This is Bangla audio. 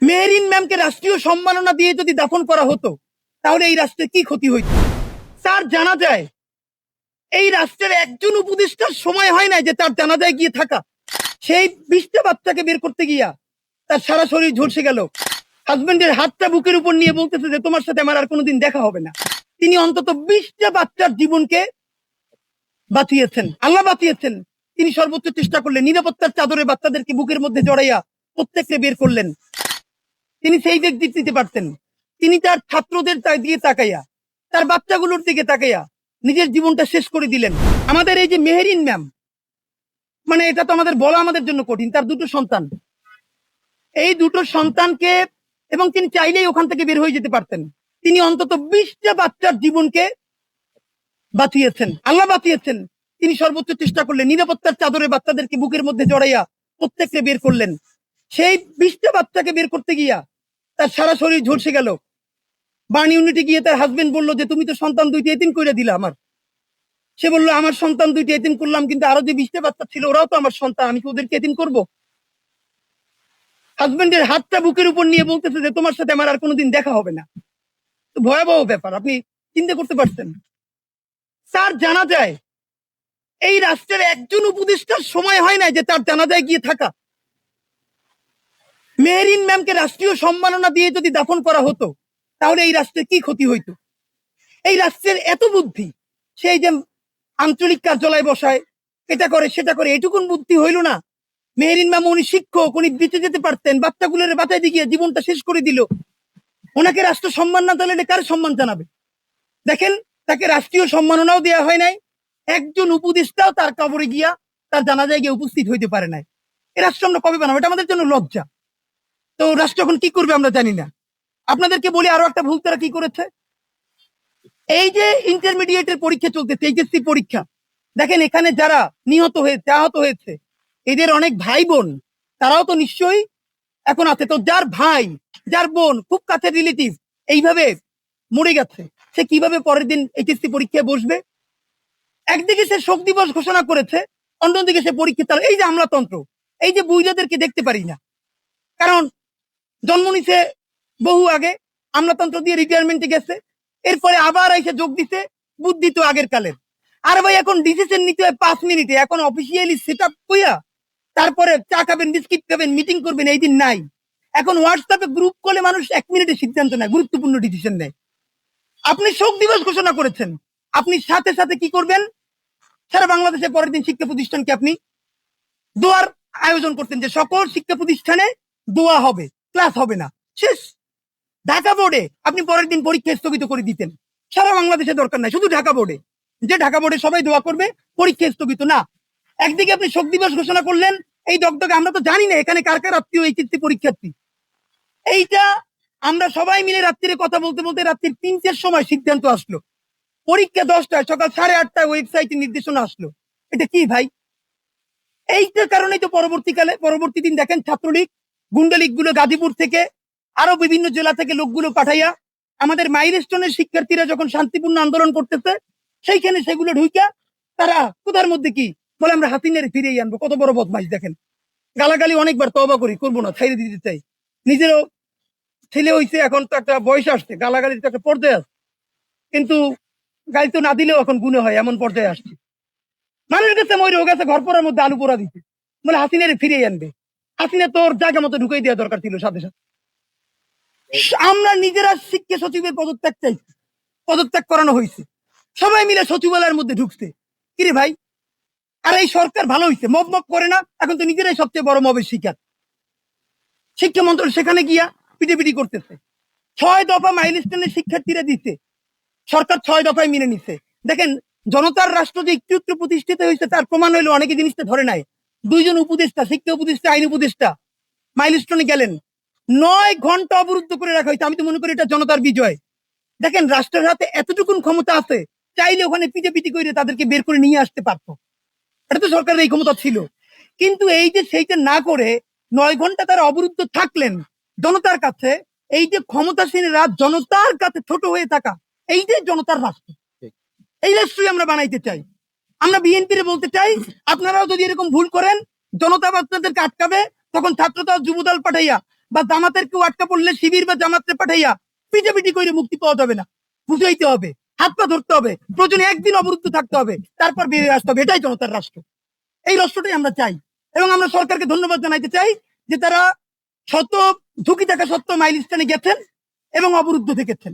মেহরিন ম্যামকে রাষ্ট্রীয় সম্মাননা দিয়ে যদি দাফন করা হতো তাহলে এই রাষ্ট্রের কি ক্ষতি হইত? তার জানা যায় এই রাষ্ট্রের একজন উপদেষ্টার সময় হয় না যে তার জানাজায় গিয়ে থাকা। সেই 20টা বাচ্চাকে বের করতে গিয়া তার সারা শরীর ঝলসে গেল। হাজবেন্ডের হাতটা বুকের উপর নিয়ে বলতেছে যে তোমার সাথে আমার আর কোনোদিন দেখা হবে না। তিনি অন্তত 20টা বাচ্চার জীবনকে বাঁচিয়েছেন, আল্লাহ বাঁচিয়েছেন। তিনি সর্বোচ্চ চেষ্টা করলেন, নিরাপত্তার চাদরে বাচ্চাদেরকে বুকের মধ্যে জড়াইয়া প্রত্যেককে বের করলেন। তিনি সেই ব্যক্তি দিতে পারতেন। তিনি তার ছাত্রদের দিয়ে তাকাইয়া, তার বাচ্চাগুলোর দিকে তাকাইয়া নিজের জীবনটা শেষ করে দিলেন। আমাদের এই যে মেহরিন ম্যাম, মানে এটা তো আমাদের বলা আমাদের জন্য কঠিন। তার দুটো সন্তান, এই দুটো সন্তানকে, এবং তিনি চাইলেই ওখান থেকে বের হয়ে যেতে পারতেন। তিনি অন্তত 20টা বাচ্চার জীবনকে বাঁচিয়েছেন, আল্লাহ বাঁচিয়েছেন। তিনি সর্বোচ্চ চেষ্টা করলেন, নিরাপত্তার চাদরে বাচ্চাদেরকে বুকের মধ্যে জড়াইয়া প্রত্যেককে বের করলেন। সেই 20টা বাচ্চাকে বের করতে গিয়া তার সারা শরীর ঝলসে গেল। বার্ন ইউনিটে গিয়ে তার হাজবেন্ড বললো যে তুমি তো সন্তান 2টি এতিম করে দিলা আমার। সে বললো আমার সন্তান 2টি এতিম করলাম, কিন্তু আরো যে 20টা বাচ্চা ছিল ওরাও তো আমার সন্তান, আমি কি ওদেরকে এতিম করবো? হাজবেন্ডের হাতটা বুকের উপর নিয়ে বলতেছে যে তোমার সাথে আমার আর কোনোদিন দেখা হবে না। তো ভয়াবহ ব্যাপার, আপনি চিন্তা করতে পারছেন? তার জানা যায় এই রাষ্ট্রের একজন উপদেষ্টার সময় হয় না যে তার জানাজায় গিয়ে থাকা। মেহরিন ম্যামকে রাষ্ট্রীয় সম্মাননা দিয়ে যদি দাফন করা হতো তাহলে এই রাষ্ট্রের কি ক্ষতি হইতো? এই রাষ্ট্রের এত বুদ্ধি, সেই যে আঞ্চলিক কার্যালয় বসায়, এটা করে সেটা করে, এটুকুন বুদ্ধি হইল না। মেহরিন ম্যাম উনি শিক্ষক, উনি বেঁচে যেতে পারতেন, বাচ্চাগুলোর বাঁচাই দিয়ে জীবনটা শেষ করে দিল। ওনাকে রাষ্ট্র সম্মান না দিলে কার সম্মান জানাবে? দেখেন, তাকে রাষ্ট্রীয় সম্মাননাও দেওয়া হয় নাই, একজন উপদেষ্টাও তার কবরে গিয়া তার জানাজায় গিয়ে উপস্থিত হইতে পারে নাই। এই রাষ্ট্র আমরা কবে বানাবো? এটা আমাদের জন্য লজ্জা। তো রাষ্ট্র এখন কি করবে আমরা জানি না। আপনাদেরকে বলি আরো একটা ভুল তারা কি করেছে। এই যে ইন্টারমিডিয়েটের পরীক্ষা চলতেছে, এইচএসসি পরীক্ষা, দেখেন এখানে যারা নিহত হয়েছে, আহত হয়েছে, এদের অনেক ভাই বোন, তারাও তো নিশ্চয়ই এখন আছে। তো যার ভাই, যার বোন, খুব কাছের রিলেটিভ এইভাবে মরে গেছে, সে কিভাবে পরের দিন এইচএসসি পরীক্ষায় বসবে? একদিকে সে শোক দিবস ঘোষণা করেছে, অন্যদিকে সে পরীক্ষা তার। এই যে আমলাতন্ত্র, এই যে বুইরাদেরকে দেখতে পারি না, কারণ জন্ম নিছে বহু আগে, আমলাতন্ত্র দিয়ে রিটায়ারমেন্টে গেছে, এরপরে আবার এসে যোগ দিতে। বুদ্ধি তো আগের কালের। আর ভাই এখন ডিসিশন নিতে হয় 5 মিনিটে, এখন অফিসিয়ালি সেট আপ কইয়া তারপরে চা খাবেন, বিস্কিট খাবেন, মিটিং করবেন, এই দিন নাই। এখন হোয়াটসঅ্যাপে গ্রুপ কলে মানুষ 1 মিনিটে সিদ্ধান্ত নেয়, গুরুত্বপূর্ণ ডিসিশন নেয়। আপনি শোক দিবস ঘোষণা করেছেন, আপনি সাথে সাথে কি করবেন? সারা বাংলাদেশে পরের দিন শিক্ষা প্রতিষ্ঠানকে আপনি দোয়ার আয়োজন করতেন, যে সকল শিক্ষা প্রতিষ্ঠানে দোয়া হবে, ক্লাস হবে না, শেষ। ঢাকা বোর্ডে আপনি পরের দিন পরীক্ষা স্থগিত করে দিতেন। সারা বাংলাদেশে দরকার নাই, শুধু ঢাকা বোর্ডে, যে ঢাকা বোর্ডে সবাই দোয়া করবে, পরীক্ষা স্থগিত না। একদিকে আপনি শোক দিবস ঘোষণা করলেন, এই দগদগে, আমরা তো জানি না এখানে কার কার আত্মীয় এইচএসসি পরীক্ষার্থী। এইটা আমরা সবাই মিলে রাত্রিরে কথা বলতে বলতে রাত্রির 3টের সময় সিদ্ধান্ত আসলো, পরীক্ষা 10টায়, সকাল 8:30টায় ওয়েবসাইটে নির্দেশনা আসলো। এটা কি ভাই? এইটার কারণেই তো পরবর্তী দিন দেখেন ছাত্রলীগ, গুন্ডালীগ গুলো গাজীপুর থেকে আরো বিভিন্ন জেলা থেকে লোকগুলো পাঠাইয়া আমাদের মাইলস্টোনের শিক্ষার্থীরা যখন শান্তিপূর্ণ আন্দোলন করতেছে, সেইখানে সেগুলো ঢুইকা তারা কোথার মধ্যে কি বলে, আমরা হাসিনার ফিরিয়ে আনবো। কত বড় বদমাইশ দেখেন। গালাগালি অনেকবার তওবা করি, করবো না, ছাইড়ে দিতে চাই। নিজেরও ছেলে হইছে, এখন তো একটা বয়স আসছে, গালাগালির তো একটা পর্যায়ে আসছে, কিন্তু গালি তো না দিলেও এখন গুণে হয়, এমন পর্যায়ে আসছে। মানুষ গেছে ময়ূর গেছে ঘর পড়ার মধ্যে আলু পোড়া দিতে, বলে হাসিনারে ফিরিয়ে আনবে। হাসিনা তোর জায়গা মতো ঢুকাই দেওয়া দরকার ছিল সাথে সাথে। আমরা নিজেরা শিক্ষা সচিবের পদত্যাগ চাইছি, পদত্যাগ করানো হয়েছে, সবাই মিলে সচিবালয়ের মধ্যে ঢুকছে। কিরে ভাই, আর এই সরকার ভালো হয়েছে, মব মব করে না, এখন তো নিজেরাই সবচেয়ে বড় মবের শিকার। শিক্ষা মন্ত্রণালয় সেখানে গিয়া পিটিপিটি করতেছে। 6 দফা মাইলস্টোনের শিক্ষার্থীরা দিচ্ছে, সরকার 6 দফায় মেনে নিচ্ছে। দেখেন, জনতার রাষ্ট্র যে একটু একটু প্রতিষ্ঠিত হয়েছে তার প্রমাণ হইলো অনেকে জিনিসটা ধরে নাই। 2জন উপদেষ্টা, শিক্ষা উপদেষ্টা, আইন উপদেষ্টা মাইলস্টোনে গেলেন, 9 ঘন্টা অবরুদ্ধ করে রাখা হয়েছে। আমি তো মনে করি এটা জনতার বিজয়। দেখেন, রাষ্ট্রের হাতে এতটুকুন ক্ষমতা আছে, চাইলে ওখানে পিটি করে তাদেরকে বের করে নিয়ে আসতে পারতো। এটা তো সরকারের এই ক্ষমতা ছিল। কিন্তু এই যে সেইটা না করে 9 ঘন্টা তারা অবরুদ্ধ থাকলেন জনতার কাছে, এই যে ক্ষমতাসীনরা জনতার কাছে ছোট হয়ে থাকা, এইটাই জনতার রাষ্ট্র। এই রাষ্ট্রই আমরা বানাইতে চাই। আমরা বিএনপিরে বলতে চাই, আপনারাও যদি এরকম ভুল করেন, জনতা আপনাদেরকে আটকাবে, তখন ছাত্রদল যুবদল পাঠাইয়া বা জামাতের কেউ আটকা পড়লে শিবির বা জামাতে পাঠাইয়া পিটাপিটি করে মুক্তি পাওয়া যাবে না, বুঝাইতে হবে, হাত পা ধরতে হবে, প্রয়োজনে একদিন অবরুদ্ধ থাকতে হবে, তারপর বেরিয়ে আসতে হবে। এটাই জনতার রাষ্ট্র, এই রাষ্ট্রটাই আমরা চাই। এবং আমরা সরকারকে ধন্যবাদ জানাইতে চাই যে তারা শত ঝুঁকি থাকা সত্ত্বেও মাইলস্টোনে গেছেন এবং অবরুদ্ধ থেকেছেন।